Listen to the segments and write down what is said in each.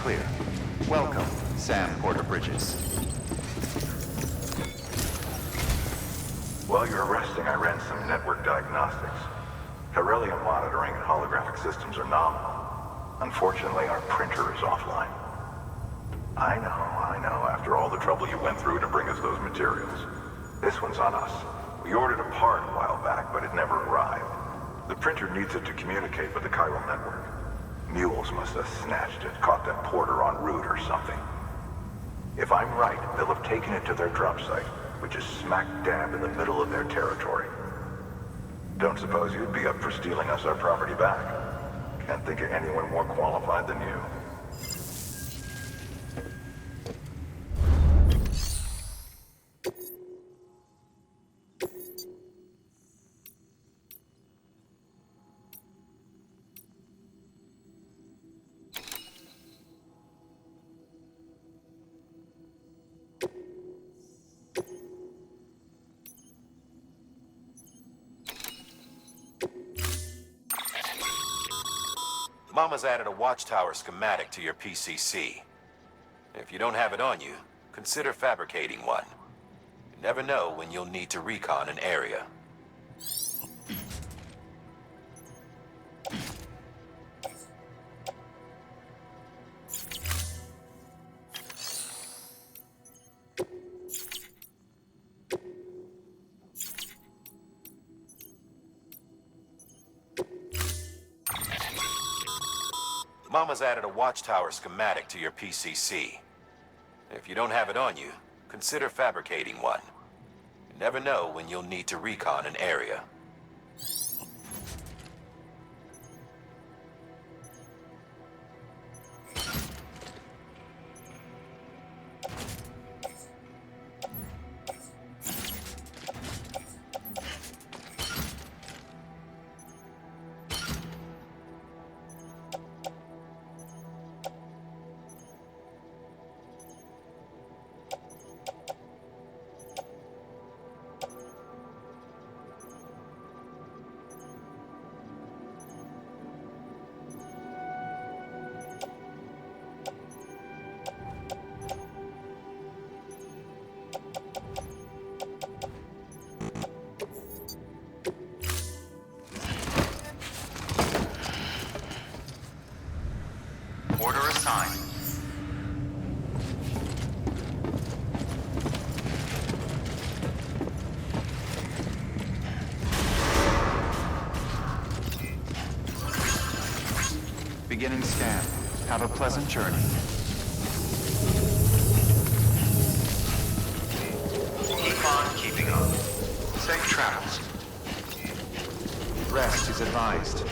clear. Welcome, Sam Porter-Bridges. While you're resting, I ran some network diagnostics. Beryllium monitoring and holographic systems are nominal. Unfortunately, our printer is offline. I know, after all the trouble you went through to bring us those materials. This one's on us. We ordered a part a while back, but it never arrived. The printer needs it to communicate with the chiral network. Mules must have snatched it, caught that porter en route or something. If I'm right, they'll have taken it to their drop site, which is smack dab in the middle of their territory. Don't suppose you'd be up for stealing us our property back? Can't think of anyone more qualified than you. Mama's added a watchtower schematic to your PCC. If you don't have it on you, consider fabricating one. You never know when you'll need to recon an area. Mama's added a watchtower schematic to your PCC. If you don't have it on you, consider fabricating one. You never know when you'll need to recon an area. Order assigned. Beginning scan. Have a pleasant journey. Keep on keeping up. Safe travels. Rest is advised.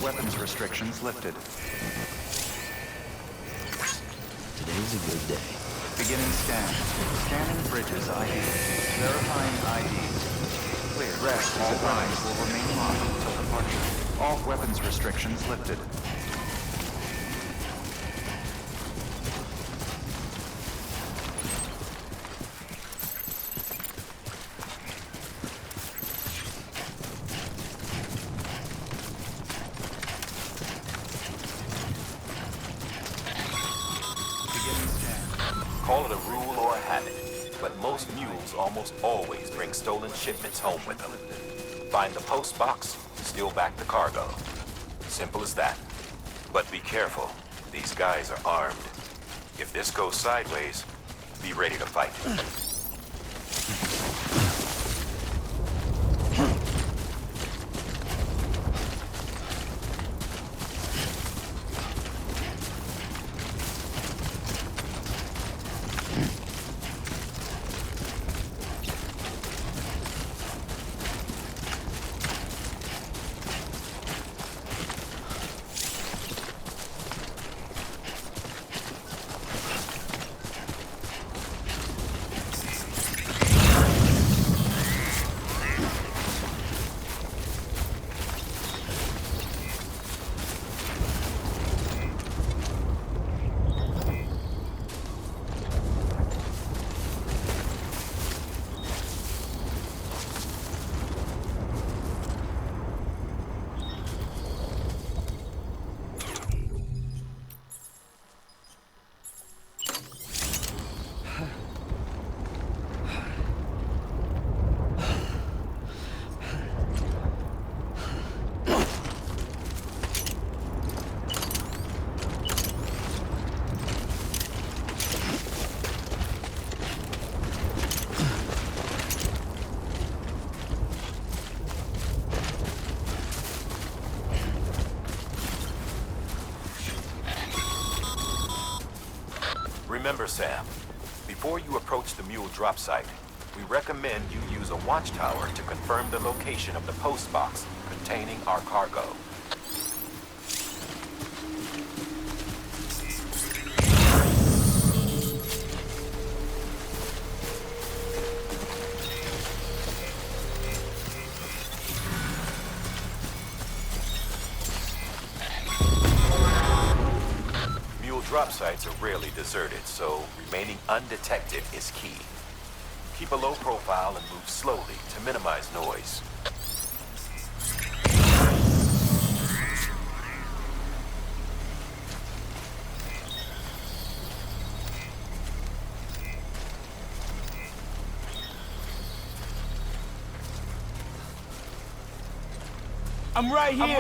Weapons restrictions lifted. Today's a good day. Beginning scan. Scanning bridges ID. Verifying IDs. Clear. Rest is advised will remain locked until departure. All weapons restrictions lifted. Call it a rule or a habit, but most mules almost always bring stolen shipments home with them. Find the post box, steal back the cargo. Simple as that. But be careful. These guys are armed. If this goes sideways, be ready to fight. Remember, Sam, before you approach the mule drop site, we recommend you use a watchtower to confirm the location of the post box containing our cargo. Drop sites are rarely deserted, so remaining undetected is key. Keep a low profile and move slowly to minimize noise. I'm right here.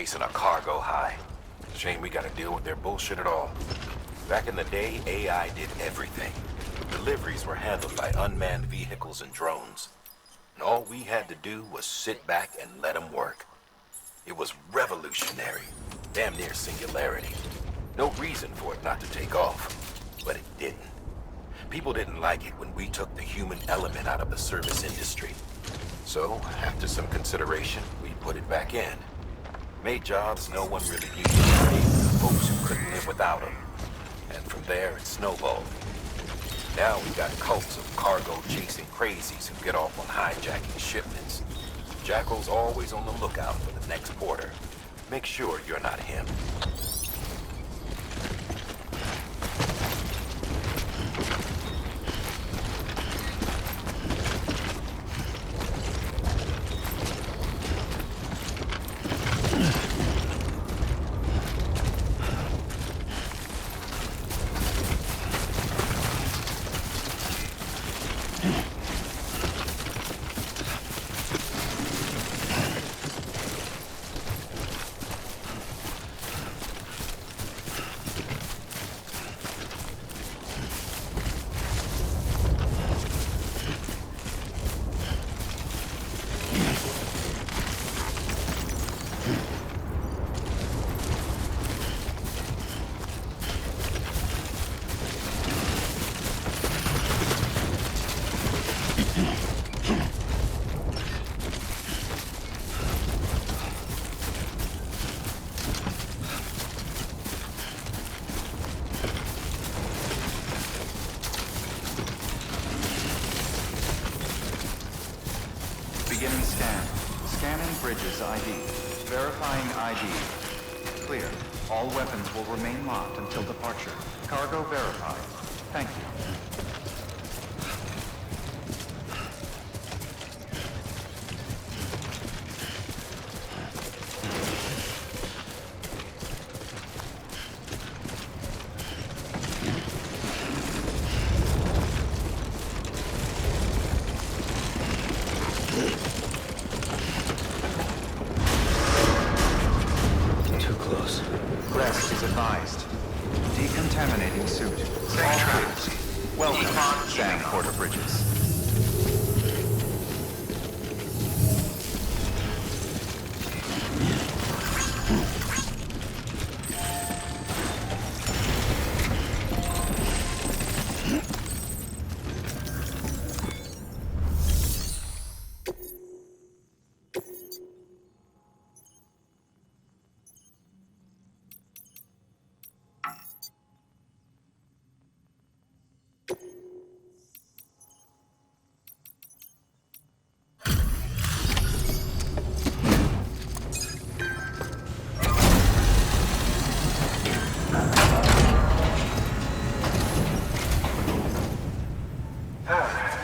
chasing a cargo high. Shame we gotta deal with their bullshit at all. Back in the day, AI did everything. Deliveries were handled by unmanned vehicles and drones. And all we had to do was sit back and let them work. It was revolutionary, damn near singularity. No reason for it not to take off, but it didn't. People didn't like it when we took the human element out of the service industry. So, after some consideration, we put it back in. Made jobs no one really needed, for folks who couldn't live without them. And from there, it snowballed. Now we got cults of cargo-chasing crazies who get off on hijacking shipments. Jackal's always on the lookout for the next porter. Make sure you're not him. Beginning scan. Scanning bridges ID. Verifying ID. Clear. All weapons will remain locked until departure. Cargo verified. Thank you. Too close. Rest is advised. Decontaminating suit. All crews. Welcome, Sam Porter Bridges.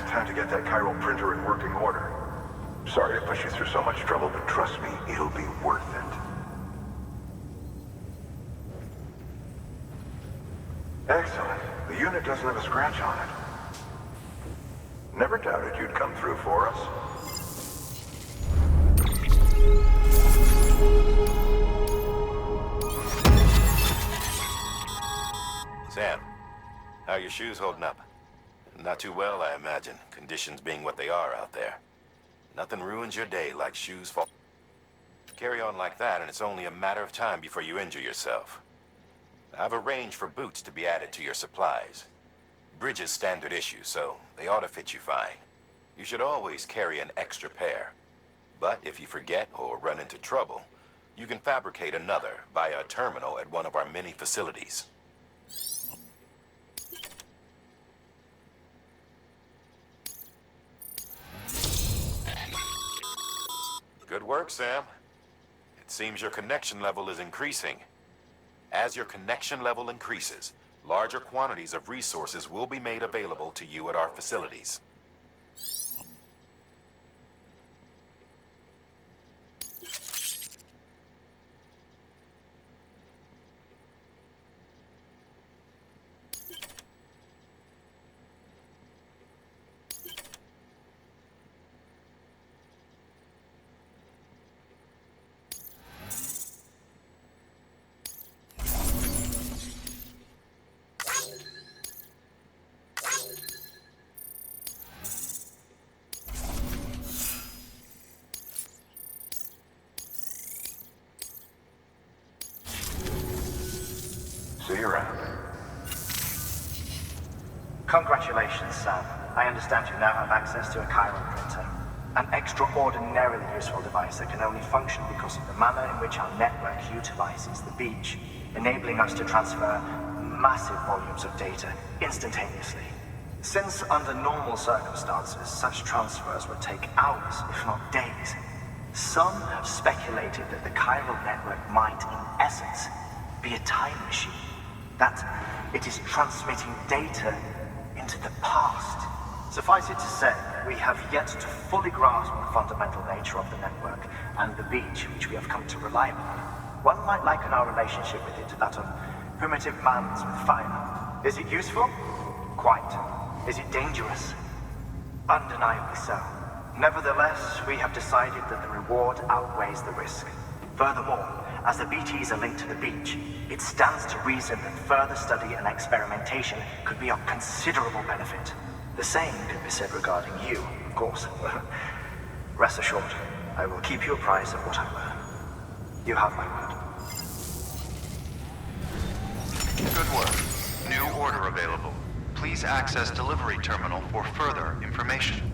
Time to get that chiral printer in working order. Sorry to push you through so much trouble, but trust me, it'll be worth it. Excellent. The unit doesn't have a scratch on it. Never doubted you'd come through for us. Sam, how are your shoes holding up? Not too well, I imagine, conditions being what they are out there. Nothing ruins your day like shoes fall. Carry on like that, and it's only a matter of time before you injure yourself. I've arranged for boots to be added to your supplies. Bridges standard issue, so they ought to fit you fine. You should always carry an extra pair. But if you forget or run into trouble, you can fabricate another via a terminal at one of our many facilities. Good work, Sam. It seems your connection level is increasing. As your connection level increases, larger quantities of resources will be made available to you at our facilities. Congratulations, Sam. I understand you now have access to a chiral printer. An extraordinarily useful device that can only function because of the manner in which our network utilizes the beach, enabling us to transfer massive volumes of data instantaneously. Since under normal circumstances, such transfers would take hours, if not days, some have speculated that the chiral network might, in essence, be a time machine. That it is transmitting data into the past. Suffice it to say, we have yet to fully grasp the fundamental nature of the network and the beach which we have come to rely upon. One might liken our relationship with it to that of primitive mans with fire. Is it useful? Quite. Is it dangerous? Undeniably so. Nevertheless, we have decided that the reward outweighs the risk. Furthermore, as the BTs are linked to the beach, it stands to reason that further study and experimentation could be of considerable benefit. The same could be said regarding you, of course. Rest assured, I will keep you apprised of what I learn. You have my word. Good work. New order available. Please access delivery terminal for further information.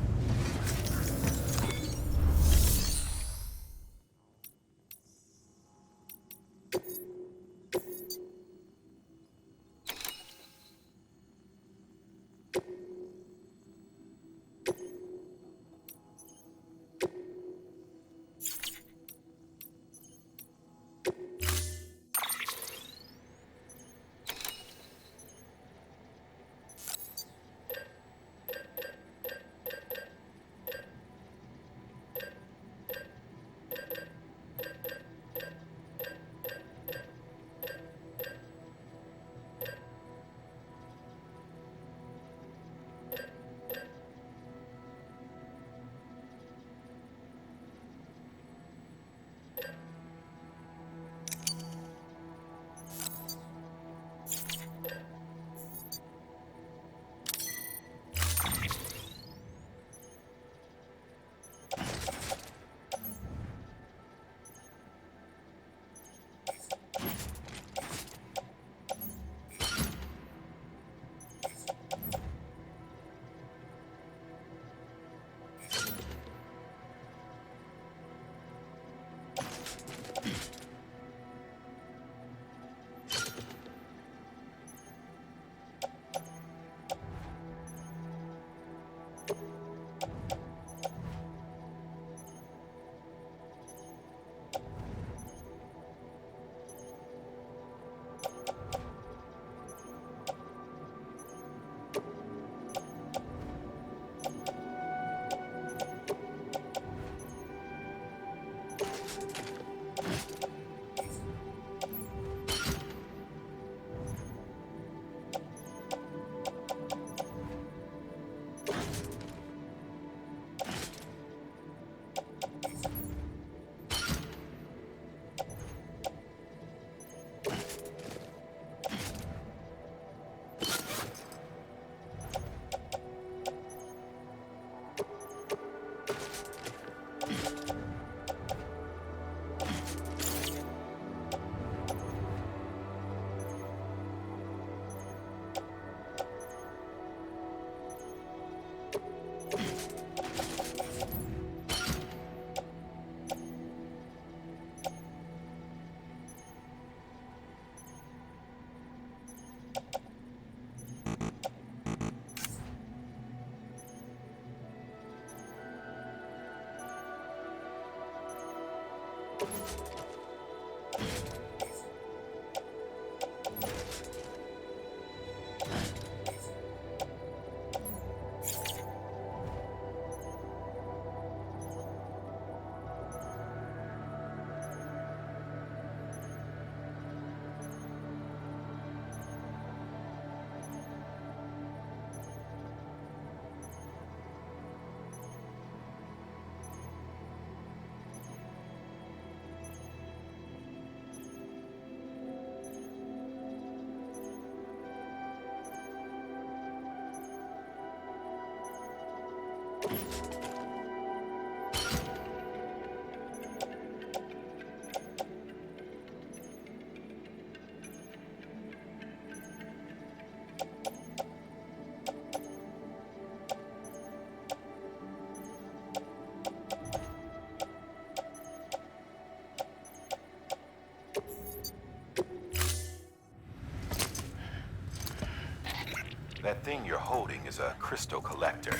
That thing you're holding is a crystal collector.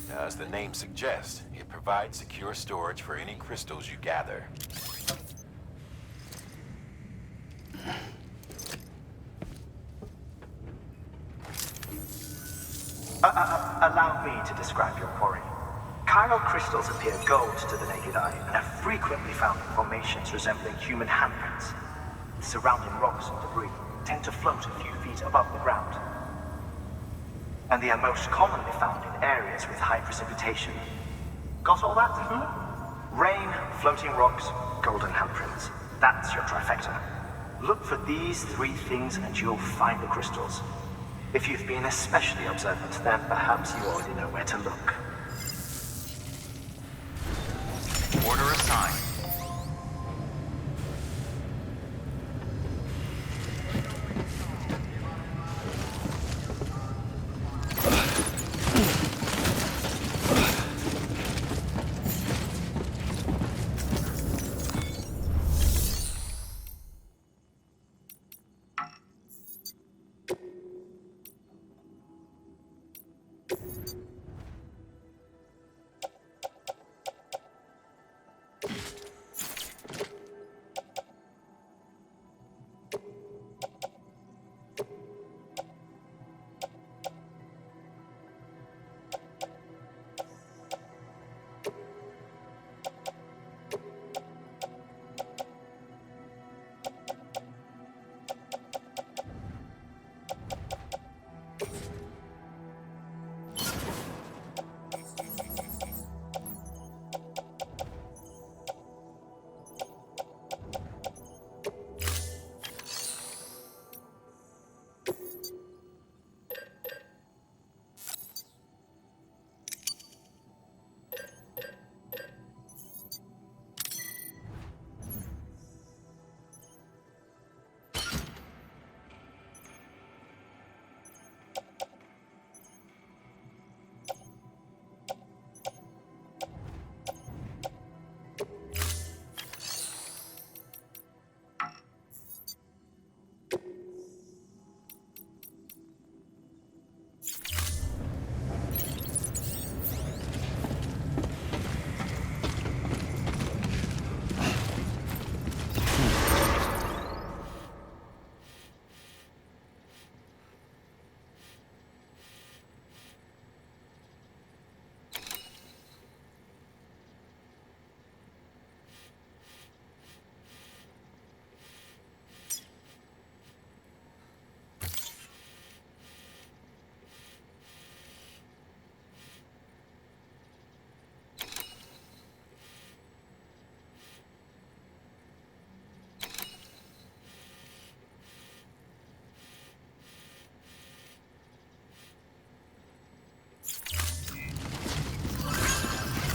Now, as the name suggests, it provides secure storage for any crystals you gather. Allow me to describe your quarry. Chiral crystals appear gold to the naked eye and are frequently found in formations resembling human handprints. The surrounding rocks and debris tend to float a few feet above the ground. And they are most commonly found in areas with high precipitation. Got all that? Rain, floating rocks, golden handprints. That's your trifecta. Look for these three things and you'll find the crystals. If you've been especially observant, then perhaps you already know where to look. Order assigned.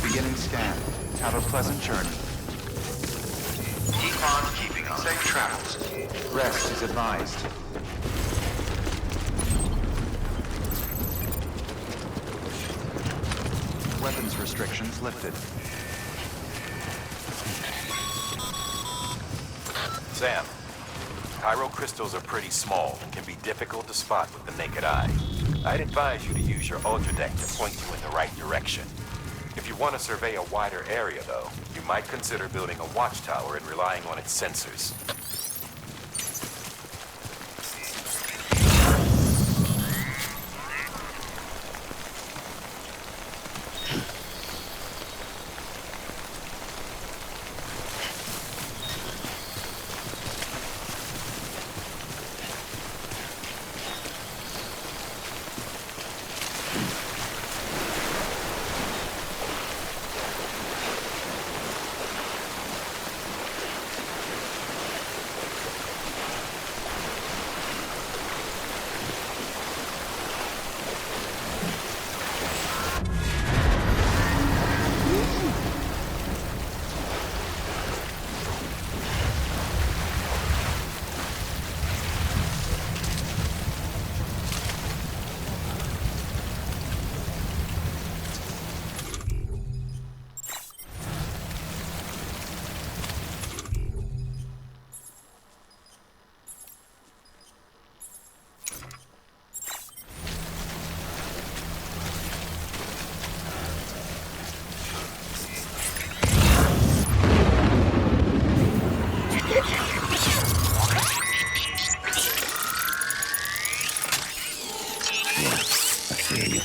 Beginning scan. Have a pleasant journey. Keep on keeping on. Safe travels. Rest is advised. Weapons restrictions lifted. Sam, chiral crystals are pretty small and can be difficult to spot with the naked eye. I'd advise you to use your ultradeck to point you in the right direction. If you want to survey a wider area, though, you might consider building a watchtower and relying on its sensors. hear you.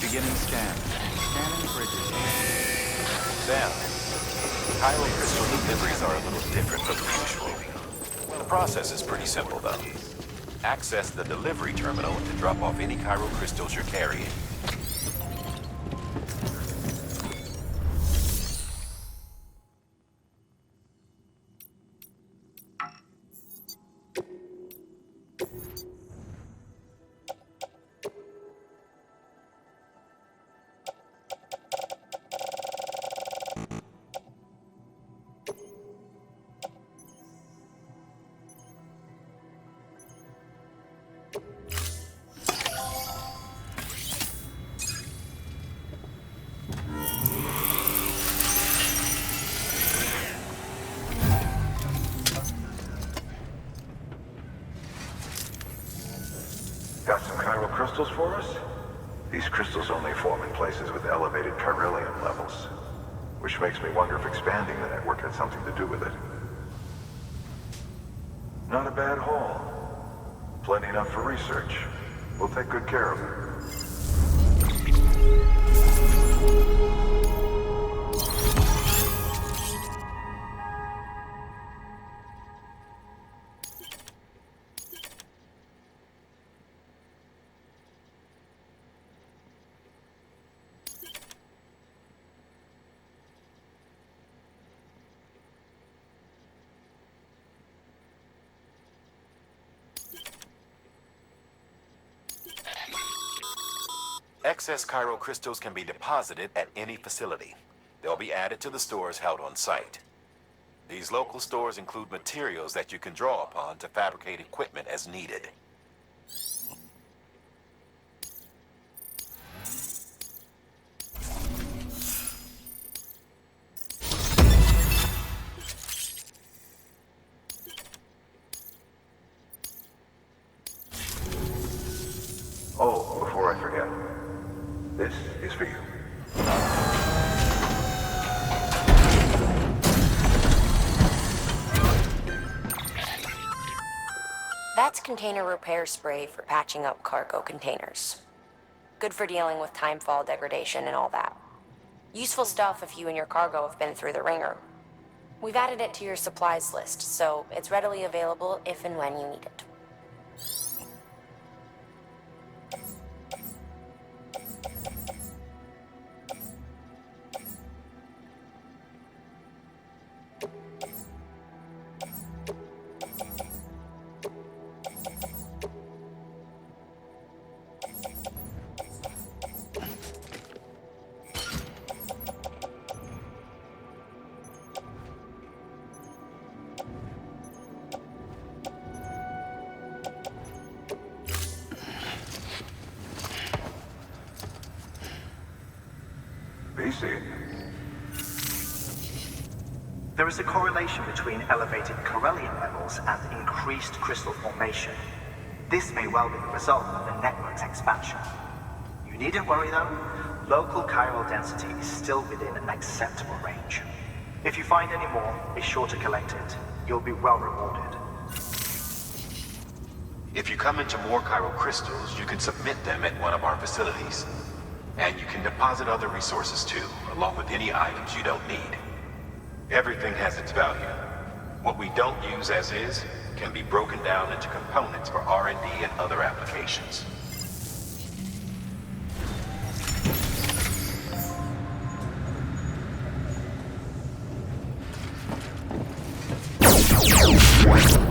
Beginning scan. Scanning bridges. Sam, Chiral crystal deliveries are a little different from usual. The process is pretty simple, though. Access the delivery terminal to drop off any chiral crystals you're carrying. Got some chiral crystals for us? These crystals only form in places with elevated chiralium levels, which makes me wonder if expanding the network had something to do with it. Not a bad haul. Plenty enough for research. We'll take good care of it. Excess Cairo crystals can be deposited at any facility. They'll be added to the stores held on site. These local stores include materials that you can draw upon to fabricate equipment as needed. Oh, before I forget, this is for you. That's container repair spray for patching up cargo containers. Good for dealing with timefall degradation and all that. Useful stuff if you and your cargo have been through the ringer. We've added it to your supplies list, so it's readily available if and when you need it. There is a correlation between elevated chiralium levels and increased crystal formation. This may well be the result of the network's expansion. You needn't worry though. Local chiral density is still within an acceptable range. If you find any more, be sure to collect it. You'll be well rewarded. If you come into more chiral crystals, you can submit them at one of our facilities. And you can deposit other resources too, along with any items you don't need. Everything has its value. What we don't use as is can be broken down into components for R&D and other applications. What?